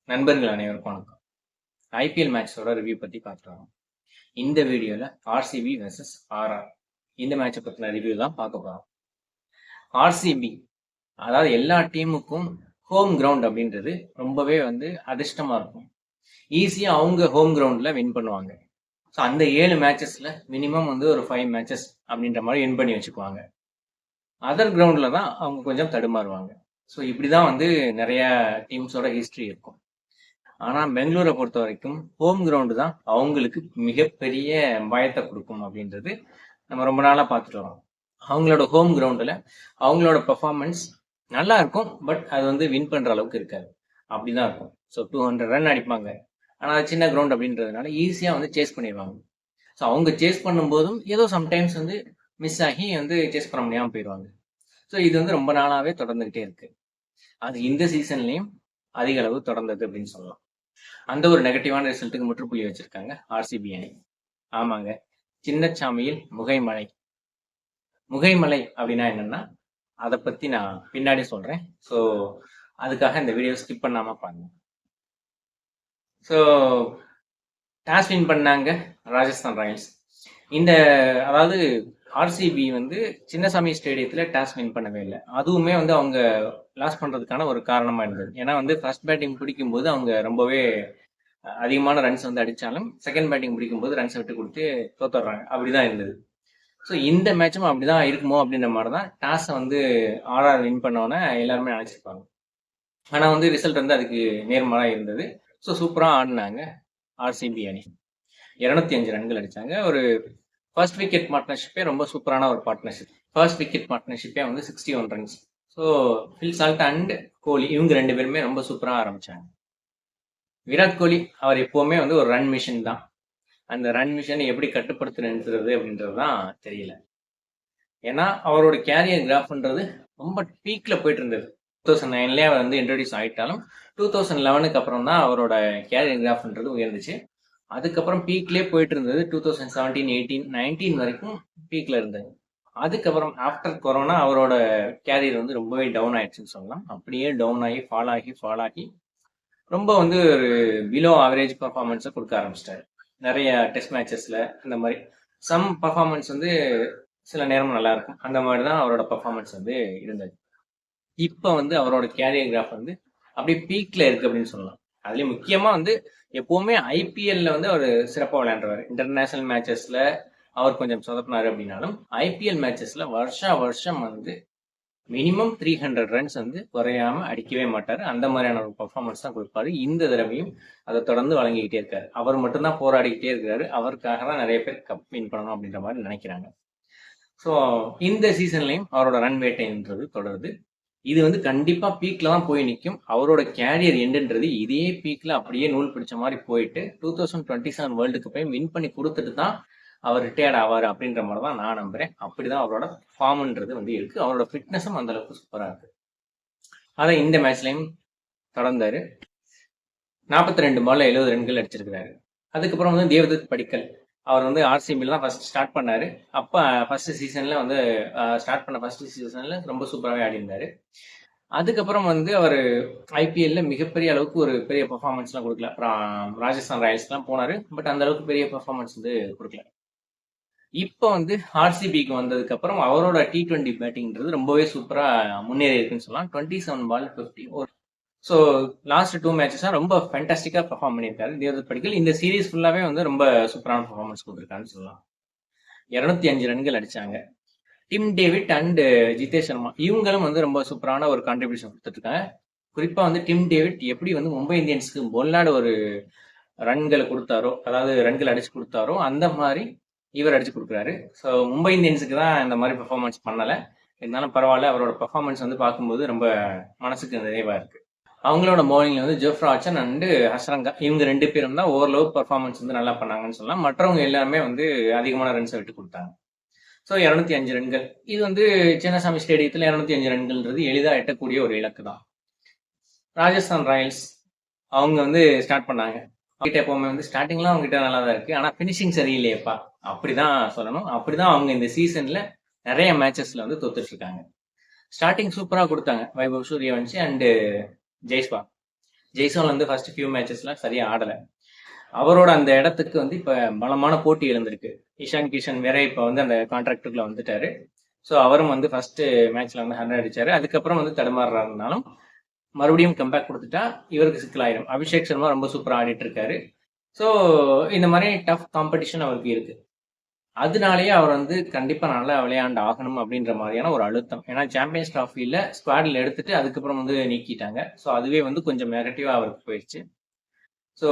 நண்பர்கள் அனைவருக்கும் வணக்கம். ஐபிஎல் மேட்சோட ரிவ்யூ பத்தி பார்க்கலாம். இந்த வீடியோல ஆர்சிபி வெர்சஸ் ஆர்ஆர் இந்த மேட்சை பத்தின ரிவ்யூ தான் பார்க்க போறோம். ஆர்சிபி அதாவது எல்லா டீமுக்கும் ஹோம் கிரவுண்ட் அப்படின்றது ரொம்பவே அதிர்ஷ்டமா இருக்கும். ஈஸியா அவங்க ஹோம் கிரவுண்ட்ல வின் பண்ணுவாங்க. ஸோ அந்த 7 மேட்சஸ்ல மினிமம் ஒரு 5 மேட்சஸ் அப்படின்ற மாதிரி வின் பண்ணி வச்சுக்குவாங்க. அதர் கிரவுண்ட்ல தான் அவங்க கொஞ்சம் தடுமாறுவாங்க. ஸோ இப்படிதான் நிறைய டீம்ஸோட ஹிஸ்டரி இருக்கும். ஆனா பெங்களூரை பொறுத்த வரைக்கும் ஹோம் கிரவுண்டு தான் அவங்களுக்கு மிகப்பெரிய பயத்தை கொடுக்கும் அப்படின்றது நம்ம ரொம்ப நாளா பார்த்துட்டு வரோம். அவங்களோட ஹோம் கிரவுண்டில் அவங்களோட பெர்ஃபார்மன்ஸ் நல்லா இருக்கும், பட் அது வின் பண்ற அளவுக்கு இருக்காது. அப்படிதான் இருக்கும். ஸோ 200 ரன் அடிப்பாங்க, ஆனால் அது சின்ன கிரவுண்ட் அப்படின்றதுனால ஈஸியாக சேஸ் பண்ணிடுவாங்க. ஸோ அவங்க சேஸ் பண்ணும்போதும் ஏதோ சம்டைம்ஸ் மிஸ் ஆகி சேஸ் பண்ண முடியாமல் போயிடுவாங்க. ஸோ இது ரொம்ப நாளாவே தொடர்ந்துகிட்டே இருக்கு. அது இந்த சீசன்லயும் அதிக அளவு தொடர்ந்தது அப்படின்னு சொல்லலாம். அந்த ஒரு நெகட்டிவான ரிசல்ட்டுக்கு முற்றுப்புள்ளி வச்சிருக்காங்க ஆர்சிபி அணி. ஆமாங்க, சின்னச்சாமியில் முகைமலை. முகைமலை அப்படின்னா என்னன்னா அதை பத்தி நான் பின்னாடி சொல்றேன். ஸோ அதுக்காக இந்த வீடியோ ஸ்கிப் பண்ணாம பாருங்க. ஸோ டாஸ் வின் பண்ணாங்க ராஜஸ்தான் ராயல்ஸ். அதாவது ஆர்சிபி சின்னசாமி ஸ்டேடியத்தில் டாஸ் வின் பண்ணவே இல்லை. அதுவுமே அவங்க லாஸ் பண்றதுக்கான ஒரு காரணமா இருந்தது. ஏன்னா ஃபர்ஸ்ட் பேட்டிங் பிடிக்கும்போது அவங்க ரொம்பவே அதிகமான ரன்ஸ் அடிச்சாலும் செகண்ட் பேட்டிங் பிடிக்கும்போது ரன்ஸ் விட்டு கொடுத்து தோத்துடுறாங்க. அப்படிதான் இருந்தது. ஸோ இந்த மேட்சும் அப்படிதான் இருக்குமோ அப்படின்ற மாதிரி தான் டாஸை ஆர்ஆர் வின் பண்ணோன்னே எல்லாருமே நினைச்சிருப்பாங்க. ஆனால் ரிசல்ட் அதுக்கு நேர்மாறாக இருந்தது. ஸோ சூப்பராக ஆடினாங்க ஆர்சிபி அணி. 205 ரன்கள் அடிச்சாங்க. ஒரு ஃபர்ஸ்ட் விக்கெட் பார்ட்னர்ஷிப்பே ரொம்ப சூப்பரான ஒரு பார்ட்னர்ஷிப். ஃபர்ஸ்ட் விக்கெட் பார்ட்னர்ஷிப்பே 61 runs. So Phil Salt and Kohli இவங்க 2 பேருமே ரொம்ப சூப்பராக ஆரம்பிச்சாங்க. விராட் கோலி அவர் எப்பவுமே ஒரு ரன் மிஷின் தான். அந்த ரன் மிஷினை எப்படி கட்டுப்படுத்த நிறுத்துறது அப்படின்றது தான் தெரியல. ஏன்னா அவரோட கேரியர் கிராஃப்ன்றது ரொம்ப பீக்ல போயிட்டு இருந்தது. 2009 அவர் இன்ட்ரடியூஸ் ஆயிட்டாலும் 2011க்கு அப்புறம் தான் அவரோட கேரியர் கிராஃப்ன்றது உயர்ந்துச்சு. அதுக்கப்புறம் பீக்லேயே போயிட்டு இருந்தது. 2017, 18, 19 வரைக்கும் பீக்ல இருந்தது. அதுக்கப்புறம் ஆஃப்டர் கொரோனா அவரோட கேரியர் ரொம்பவே டவுன் ஆயிடுச்சுன்னு சொல்லலாம். அப்படியே டவுன் ஆகி ஃபால் ஆகி ரொம்ப ஒரு பிலோ ஆவரேஜ் பர்ஃபார்மன்ஸை கொடுக்க ஆரம்பிச்சிட்டாரு. நிறைய டெஸ்ட் மேட்சஸ்ல இந்த மாதிரி சம் பர்ஃபார்மன்ஸ் சில நேரம் நல்லா இருக்கும். அந்த மாதிரி தான் அவரோட பர்ஃபார்மன்ஸ் இருந்தது. இப்போ அவரோட கேரியர் கிராஃப் அப்படியே பீக்ல இருக்கு அப்படின்னு சொல்லலாம். அதுலயும் முக்கியமா எப்பவுமே ஐபிஎல்ல அவர் சிறப்பாக விளையாண்டுவார். இன்டர்நேஷனல் மேட்சஸ்ல அவர் கொஞ்சம் சொதப்பினாரு அப்படின்னாலும் ஐபிஎல் மேட்சஸ்ல வருஷம் மினிமம் 300 ரன்ஸ் குறையாம அடிக்கவே மாட்டாரு. அந்த மாதிரியான ஒரு பர்ஃபார்மன்ஸ் தான் கொடுப்பாரு. இந்த தடவையும் அதை தொடர்ந்து வழங்கிக்கிட்டே இருக்காரு. அவர் மட்டும்தான் போராடிக்கிட்டே இருக்காரு. அவருக்காக தான் நிறைய பேர் கப் வின் பண்ணணும் அப்படின்ற மாதிரி நினைக்கிறாங்க. ஸோ இந்த சீசன்லயும் அவரோட ரன் வேட்டைன்றது தொடருது. இது கண்டிப்பா பீக்ல தான் போய் நிற்கும். அவரோட கேரியர் எண்டுன்றது இதே பீக்ல அப்படியே நூல் பிடிச்ச மாதிரி போயிட்டு 2027 வேர்ல்டு கப்பையும் வின் பண்ணி கொடுத்துட்டு தான் அவர் ரிட்டையர்ட் ஆவார் அப்படின்ற மாதிரி தான் நான் நம்புறேன். அப்படிதான் அவரோட ஃபார்ம்ன்றது இருக்கு. அவரோட ஃபிட்னஸும் அந்த அளவுக்கு சூப்பரா இருக்கு. அதை இந்த மேட்ச்லயும் தொடர்ந்தாரு. 42 பால்ல 70 ரன்கள் அடிச்சிருக்கிறாரு. அதுக்கப்புறம் தேவதத் படிக்கல் அவர் ஆர்சிபில தான் ஃபர்ஸ்ட் ஸ்டார்ட் பண்ணாரு. அப்ப ஃபர்ஸ்ட் சீசன்ல ஸ்டார்ட் பண்ண ஃபர்ஸ்ட் சீசன்ல ரொம்ப சூப்பராகவே ஆடி இருந்தாரு. அதுக்கப்புறம் அவர் ஐபிஎல்ல மிகப்பெரிய அளவுக்கு ஒரு பெரிய பெர்ஃபார்மன்ஸ்லாம் கொடுக்கல. அப்புறம் ராஜஸ்தான் ராயல்ஸ்லாம் போனாரு, பட் அந்த அளவுக்கு பெரிய பெர்ஃபார்மன்ஸ் கொடுக்கல. இப்போ ஆர்சிபிக்கு வந்ததுக்கு அப்புறம் அவரோட T20 பேட்டிங்ன்றது ரொம்பவே சூப்பரா முன்னேறி இருக்குன்னு சொல்லலாம். 27 பால் 50. ஸோ லாஸ்ட் 2 மேட்சஸா ரொம்ப ஃபேண்டாஸ்டிக்கா பெர்ஃபார்ம் பண்ணியிருக்காரு தேவதத் படிக்கல். இந்த சீரீஸ் ஃபுல்லாவே ரொம்ப சூப்பரான பெர்ஃபார்மன்ஸ் கொடுத்துருக்காருன்னு சொல்லலாம். 205 ரன்கள் அடிச்சாங்க. Tim David and Jitesh Sharma இவங்களும் ரொம்ப சூப்பரான ஒரு கான்ட்ரிபியூஷன் கொடுத்துட்டு இருக்காங்க. குறிப்பா டிம் டேவிட் எப்படி மும்பை இந்தியன்ஸ்க்கு பொல்லாட ஒரு ரன்களை கொடுத்தாரோ, அதாவது ரன்கள் அடிச்சு கொடுத்தாரோ அந்த மாதிரி இவர் அடிச்சு கொடுக்குறாரு. ஸோ மும்பை இந்தியன்ஸுக்கு தான் இந்த மாதிரி பெர்ஃபார்மன்ஸ் பண்ணலை. இருந்தாலும் பரவாயில்ல, அவரோட பெர்ஃபார்மன்ஸ் பார்க்கும்போது ரொம்ப மனசுக்கு நிறைவா இருக்கு. அவங்களோட பவுலிங்ல ஜோஃப்ரா ஆர்ச்சர் அண்ட் ஹசரங்கா இவங்க 2 பேரும் தான் ஓவர்லோவ் பெர்ஃபார்மன்ஸ் நல்லா பண்ணாங்கன்னு சொல்லலாம். மற்றவங்க எல்லாருமே அதிகமான ரன்ஸை விட்டு கொடுத்தாங்க. ஸோ 205 ரன்கள் இது சின்னசாமி ஸ்டேடியத்தில் 205 ரன்கள்ன்றது எளிதாக எட்டக்கூடிய ஒரு இலக்கு தான். ராஜஸ்தான் ராயல்ஸ் அவங்க ஸ்டார்ட் பண்ணாங்க. அவங்ககிட்ட எப்பவுமே ஸ்டார்டிங்லாம் அவங்ககிட்ட நல்லா தான் இருக்கு, ஆனால் ஃபினிஷிங் சரியில்லையப்பா அப்படிதான் சொல்லணும். அப்படிதான் அவங்க இந்த சீசன்ல நிறைய மேட்சஸ்ல தோத்துட்டு இருக்காங்க. ஸ்டார்டிங் சூப்பரா கொடுத்தாங்க வைபவ் சூரியவன்ஷி அண்ட் ஜெய்ஸ்வால். ஜெய்சோன் வந்து ஃபர்ஸ்ட் ஃபியூ மேட்சஸ்லாம் சரியா ஆடல. அவரோட அந்த இடத்துக்கு வந்து இப்ப பலமான போட்டி எழுந்திருக்கு. இஷான் கிஷன் வேற இப்ப வந்து அந்த கான்ட்ராக்டுக்குள்ள வந்துட்டாரு. ஸோ அவரும் வந்து ஃபர்ஸ்ட் மேட்ச்ல வந்து 100 அடிச்சாரு. அதுக்கப்புறம் வந்து தடுமாறுறாருனாலும் மறுபடியும் கம்பேக் கொடுத்துட்டா இவருக்கு சிக்கலாயிடும். அபிஷேக் சர்மா ரொம்ப சூப்பரா ஆடிட்டு இருக்காரு. ஸோ இந்த மாதிரி டஃப் காம்படிஷன் அவருக்கு இருக்கு. அதனாலேயே அவர் வந்து கண்டிப்பா நல்லா விளையாண்டு ஆகணும் அப்படின்ற மாதிரியான ஒரு அழுத்தம். ஏன்னா சாம்பியன்ஸ் டிராஃபில ஸ்குவாட்ல எடுத்துட்டு அதுக்கப்புறம் வந்து நீக்கிட்டாங்க. ஸோ அதுவே வந்து கொஞ்சம் நெகட்டிவா அவருக்கு போயிடுச்சு. ஸோ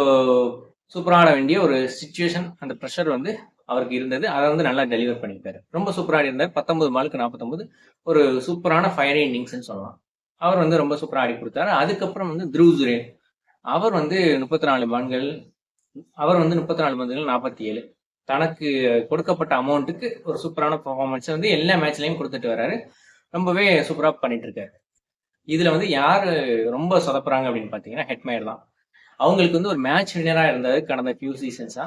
சூப்பரா ஆட வேண்டிய ஒரு சுச்சுவேஷன், அந்த ப்ரெஷர் வந்து அவருக்கு இருந்தது. அதை வந்து நல்லா டெலிவர் பண்ணியிருக்காரு. ரொம்ப சூப்பரா ஆடி இருந்தார். 19 பாலுக்கு 49 ஒரு சூப்பரான ஃபயர் இன்னிங்ஸ்ன்னு சொல்லலாம். அவர் வந்து ரொம்ப சூப்பரா ஆடி கொடுத்தாரு. அதுக்கப்புறம் வந்து த்ருவ் ஜுரேல் அவர் வந்து 34 பால்கள், அவர் வந்து 34 பந்துகள் 47. தனக்கு கொடுக்கப்பட்ட அமௌண்ட்டுக்கு ஒரு சூப்பரான பெர்ஃபார்மன்ஸ் வந்து எல்லா மேட்ச்லயும் கொடுத்துட்டு வர்றாரு. ரொம்பவே சூப்பரா பண்ணிட்டு இருக்காரு. இதுல வந்து யாரு ரொம்ப சொதப்புறாங்க அப்படின்னு பாத்தீங்கன்னா ஹெட்மயர் தான். அவங்களுக்கு வந்து ஒரு மேட்ச் வினரா இருந்தாரு கடந்த ஃபியூ சீசன்ஸா.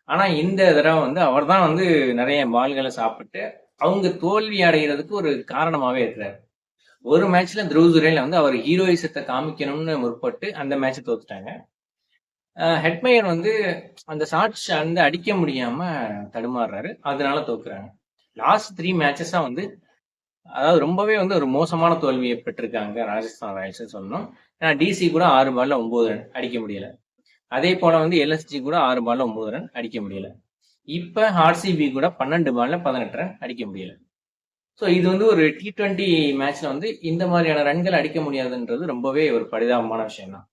ஆனா இந்த தடவை வந்து அவர் தான் வந்து நிறைய பால்களை சாப்பிட்டு அவங்க தோல்வி அடைகிறதுக்கு ஒரு காரணமாவே இருக்கிறாரு. ஒரு மேட்ச்ல த்ருவ் ஜுரேல் வந்து அவர் ஹீரோயிசத்தை காமிக்கணும்னு முற்பட்டு அந்த மேட்சை தோத்துட்டாங்க. ஹெட்மயர் வந்து அந்த ஷாட்ஸ் வந்து அடிக்க முடியாம தடுமாறுறாரு. அதனால தோக்குறாங்க. லாஸ்ட் 3 மேட்சஸா வந்து அதாவது ரொம்பவே வந்து ஒரு மோசமான தோல்வியை பெற்றிருக்காங்க ராஜஸ்தான் ராயல்ஸ் சொல்லணும். ஏன்னா டிசி கூட 6 பால்ல 9 ரன் அடிக்க முடியல. அதே போல வந்து எல்எஸ்ஜி கூட 6 பால்ல 9 ரன் அடிக்க முடியல. இப்ப ஆர்சிபி கூட 12 பால்ல 18 ரன் அடிக்க முடியல. ஸோ இது வந்து ஒரு T20 மேட்ச்ல வந்து இந்த மாதிரியான ரன்கள் அடிக்க முடியாதுன்றது ரொம்பவே ஒரு பரிதாபமான விஷயம் தான்.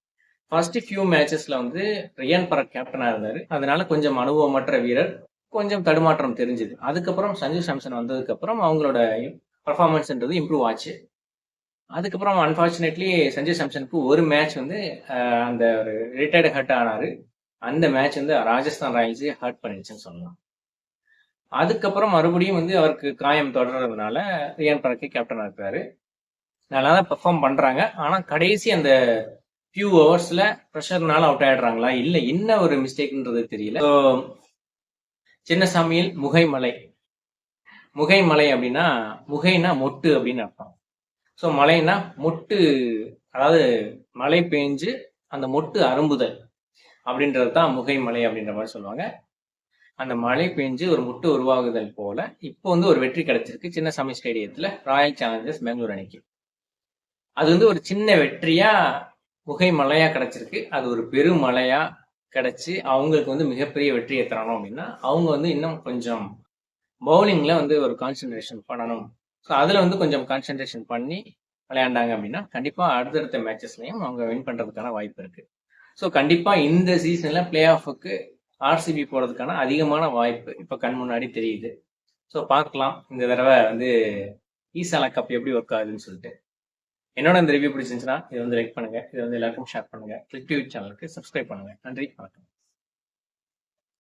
ஃபர்ஸ்ட் ஃபியூ மேட்சஸ்ல வந்து ரியான் பராக் கேப்டனா இருந்தாரு. அதனால கொஞ்சம் அனுபவமற்ற வீரர், கொஞ்சம் தடுமாற்றம் தெரிஞ்சுது. அதுக்கப்புறம் சஞ்சு சாம்சன் வந்ததுக்கு அப்புறம் அவங்களோட பர்ஃபார்மன்ஸ்ன்றது இம்ப்ரூவ் ஆச்சு. அதுக்கப்புறம் அன்பார்ச்சுனேட்லி சஞ்சு சாம்சனுக்கு ஒரு மேட்ச் வந்து அந்த ஒரு ரிட்டையர்டு ஹர்ட் ஆனாரு. அந்த மேட்ச் வந்து ராஜஸ்தான் ராயல்ஸே ஹர்ட் பண்ணிடுச்சுன்னு சொல்லலாம். அதுக்கப்புறம் மறுபடியும் வந்து அவருக்கு காயம் தொடர்றதுனால ரியான் பராக்கே கேப்டனா இருக்காரு. நல்லா தான் பெர்ஃபார்ம் பண்றாங்க. ஆனா கடைசி அந்த ஃபியூ ஹவர்ஸ்ல ப்ரெஷர்னால அவுட் ஆயிடுறாங்களா இல்ல என்ன ஒரு மிஸ்டேக்ன்றது தெரியல. சின்னசாமியில் முகைமலை. முகைமலை அப்படின்னா முகைனா மொட்டு அப்படின்னு அர்த்தம். ஸோ மலைனா மொட்டு, அதாவது மழை பெஞ்சு அந்த மொட்டு அரும்புதல் அப்படின்றது தான் முகைமலை அப்படின்ற மாதிரி சொல்லுவாங்க. அந்த மழை பெஞ்சு ஒரு முட்டு உருவாகுதல் போல இப்போ வந்து ஒரு வெற்றி கிடைச்சிருக்கு சின்னசாமி ஸ்டேடியத்துல ராயல் சேலஞ்சர்ஸ் பெங்களூர் அணிக்கு. அது வந்து ஒரு சின்ன வெற்றியா முகை மலையா கிடைச்சிருக்கு. அது ஒரு பெரும் மலையா கிடைச்சி அவங்களுக்கு வந்து மிகப்பெரிய வெற்றியை தரணும் அப்படின்னா அவங்க வந்து இன்னும் கொஞ்சம் பவுலிங்ல வந்து ஒரு கான்சென்ட்ரேஷன் பண்ணணும். ஸோ அதுல வந்து கொஞ்சம் கான்சென்ட்ரேஷன் பண்ணி விளையாண்டாங்க அப்படின்னா கண்டிப்பா அடுத்தடுத்த மேட்சஸ்லயும் அவங்க வின் பண்றதுக்கான வாய்ப்பு இருக்கு. ஸோ கண்டிப்பா இந்த சீசன்ல பிளே ஆஃபுக்கு ஆர்சிபி போறதுக்கான அதிகமான வாய்ப்பு இப்ப கண் முன்னாடி தெரியுது. ஸோ பார்க்கலாம் இந்த தடவை வந்து ஈசாலா கப் எப்படி ஒர்க் ஆகுதுன்னு சொல்லிட்டு. என்னோட இந்த ரிவ்யூ பிடிச்சிருந்துச்சுன்னா இதை வந்து லைக் பண்ணுங்க, இதை வந்து எல்லாருக்கும் ஷேர் பண்ணுங்க, கிளிக் டிவி சேனலுக்கு சப்ஸ்கிரைப் பண்ணுங்க. நன்றி, வணக்கம்.